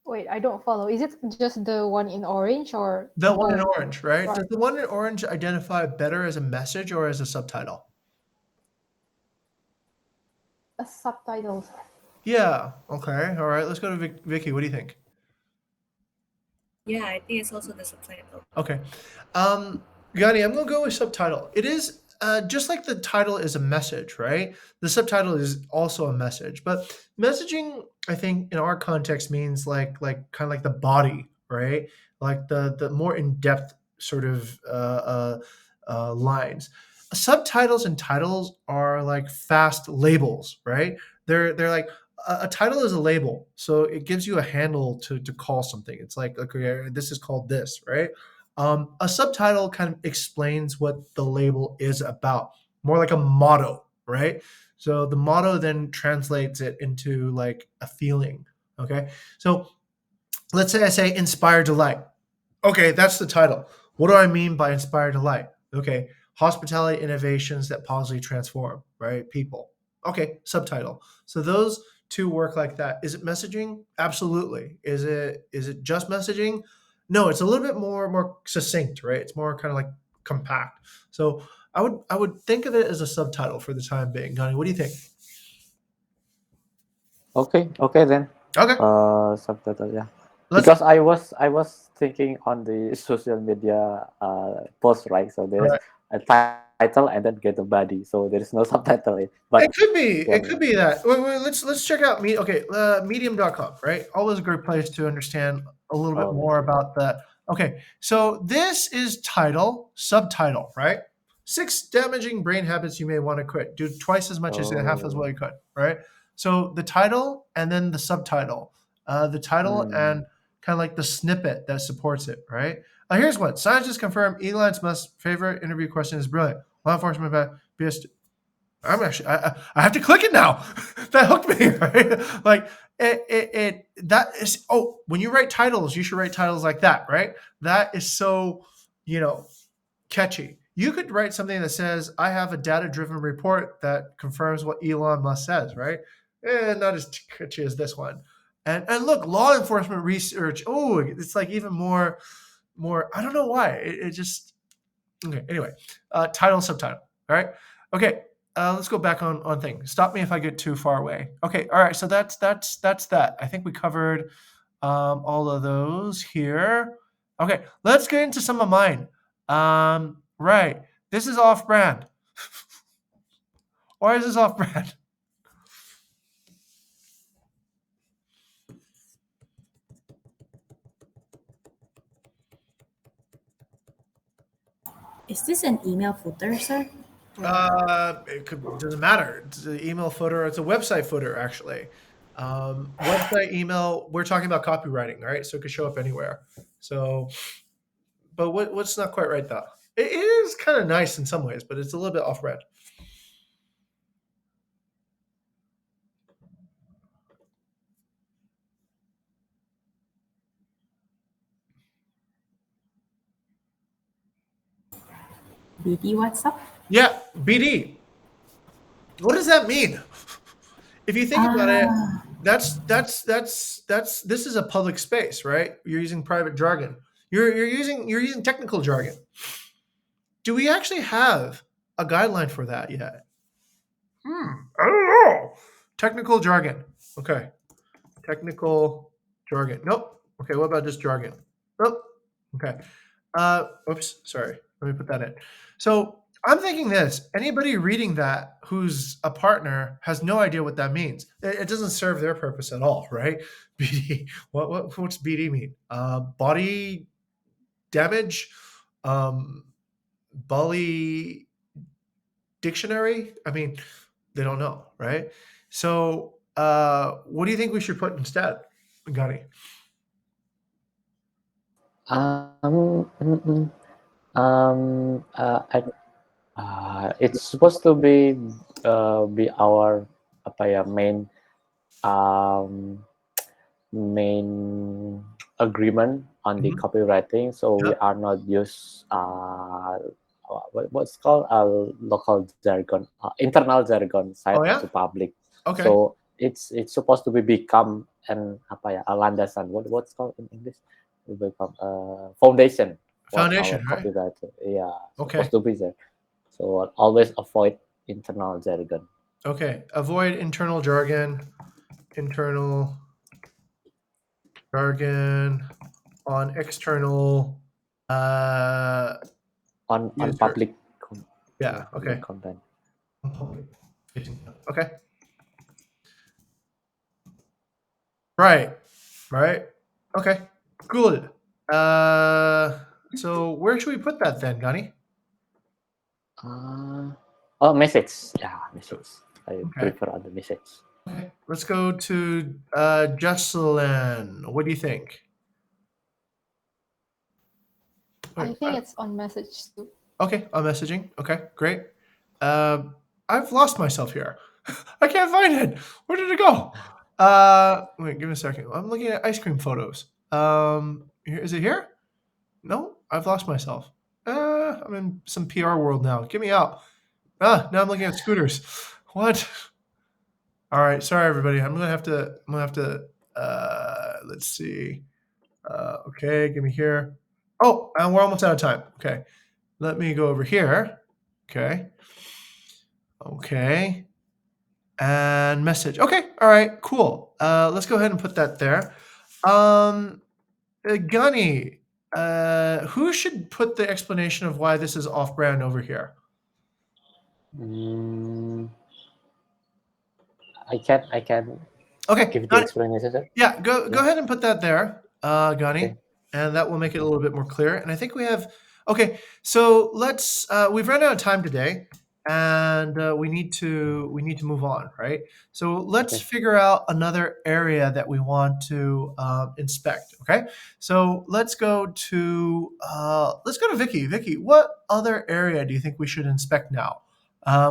Wait, I don't follow. Is it just the one in orange or The one in both? orange, right? Right. Does the one in orange identify better as a message or as a subtitle? Subtitles. Yeah. Okay. All right. Let's go to Vicky. What do you think? Yeah, I think it's also the subtitle. Okay. Gani, I'm going to go with subtitle. It is just like the title is a message, right? The subtitle is also a message. But messaging, I think, in our context means like kind of like the body, right? Like the more in-depth sort of lines. Subtitles and titles are like fast labels, right? They're like a title is a label, so it gives you a handle to call something. It's like, okay, this is called this, right? A subtitle kind of explains what the label is about, more like a motto, right? So the motto then translates it into like a feeling. Okay, so let's say I say inspire delight. Okay, that's the title. What do I mean by inspire delight? Okay, hospitality innovations that positively transform, right? People. Okay, subtitle. So those two work like that. Is it messaging? Absolutely. Is it just messaging? No, it's a little bit more succinct, right? It's more kind of like compact. So I would think of it as a subtitle for the time being. Gani, what do you think? Okay then. Okay. Subtitle, yeah. Let's- Because I was thinking on the social media post, right? So there's Right. a title and then get a body. So there is no subtitle. But It could be. yeah, It could be that. Wait, let's check out medium.com, right? Always a great place to understand a little bit more about the. Okay, so this is title, subtitle, right? 6 damaging brain habits you may want to quit. Do twice as much as half as well you could, right? So the title and then the subtitle. The title and kind of like the snippet that supports it, right? Here's one. Scientists confirm Elon Musk's favorite interview question is brilliant. Law enforcement BS. I'm actually I have to click it now. That hooked me, right? Like that is when you write titles, you should write titles like that, right? That is so, catchy. You could write something that says, I have a data-driven report that confirms what Elon Musk says, right? Not as catchy as this one. And look, law enforcement research. Oh, it's like even more, I don't know why. It just okay. Anyway, title, subtitle. All right. Okay. Let's go back on things. Stop me if I get too far away. Okay. All right. So that's that. I think we covered all of those here. Okay. Let's get into some of mine. Right. This is off-brand. Why is this off-brand? Is this an email footer, sir? Doesn't matter. It's an email footer. It's a website footer, actually. Website, email. We're talking about copywriting, right? So it could show up anywhere. So, but what's not quite right though? It is kind of nice in some ways, but it's a little bit off-brand. BD WhatsApp? Yeah, BD. What does that mean? If you think about it, that's this is a public space, right? You're using private jargon. You're using technical jargon. Do we actually have a guideline for that yet? I don't know. Technical jargon. Okay. Technical jargon. Nope. Okay, what about just jargon? Nope. Okay. Oops, sorry. Let me put that in. So I'm thinking this. Anybody reading that who's a partner has no idea what that means. It doesn't serve their purpose at all, right? BD. What's BD mean? Body damage? Bully dictionary? I mean, they don't know, right? So what do you think we should put instead, Gani? It's supposed to be our main agreement on the copywriting. So we are not use what's called local jargon, internal jargon side to public. Okay. So it's supposed to be become a landasan. What's called in English? It become foundation. Foundation, right? Copywriter. Yeah. Okay. Supposed to be there. So always avoid internal jargon. Okay. Avoid internal jargon. Internal jargon on external on public okay content. Okay. Right. Okay. Good. So where should we put that then, Gani? Message. Yeah, message. I prefer on the message. Okay. Let's go to Jocelyn. What do you think? I think it's on message too. Okay, on messaging. Okay, great. I've lost myself here. I can't find it. Where did it go? Wait, give me a second. I'm looking at ice cream photos. Is it here? No, I've lost myself. I'm in some PR world now. Get me out. Now I'm looking at scooters. What? All right, sorry everybody. I'm gonna have to. Let's see. Okay, give me here. Oh, and we're almost out of time. Okay, let me go over here. Okay, and message. Okay, all right, cool. Let's go ahead and put that there. Gunny, Who should put the explanation of why this is off-brand over here? I can Okay, give the Gani, explanation, sir. yeah, go ahead and put that there, Gani, Okay. and that will make it a little bit more clear. And I think we have. Okay, so let's. We've run out of time today, and we need to move on, right? So let's Okay. figure out another area that we want to inspect. Okay, so let's go to Vicky. Vicky, what other area do you think we should inspect now?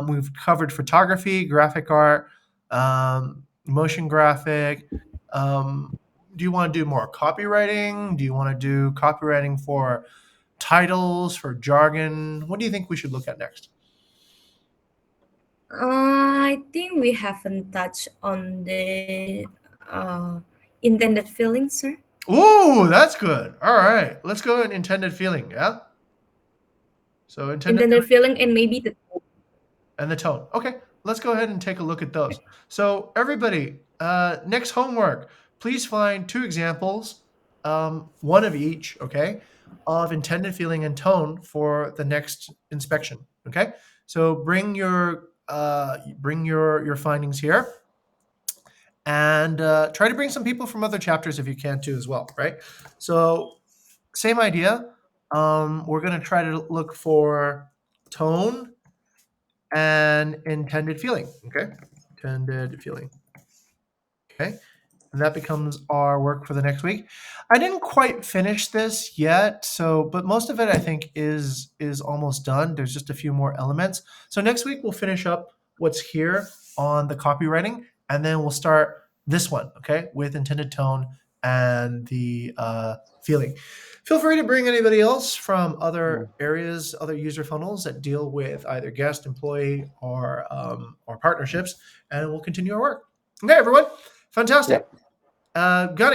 We've covered photography, graphic art, motion graphic. Do you want to do more copywriting? Do you want to do copywriting for titles, for jargon? What do you think we should look at next? I think we haven't touched on the intended feeling, sir. Oh, that's good. All right, let's go in intended feeling. Yeah. So Intended feeling and maybe the and the tone. Okay, let's go ahead and take a look at those. So everybody, next homework, please find 2 examples, one of each, okay, of intended feeling and tone for the next inspection. Okay, so bring your findings here, and try to bring some people from other chapters if you can too as well, right? So same idea. We're going to try to look for tone and intended feeling. Okay, intended feeling. Okay, and that becomes our work for the next week. I didn't quite finish this yet, but most of it I think is almost done. There's just a few more elements. So next week we'll finish up what's here on the copywriting, and then we'll start this one, okay, with intended tone and the feeling. Feel free to bring anybody else from other areas, other user funnels that deal with either guest, employee, or partnerships, and we'll continue our work. Okay, everyone. Fantastic. Yeah. Gunny,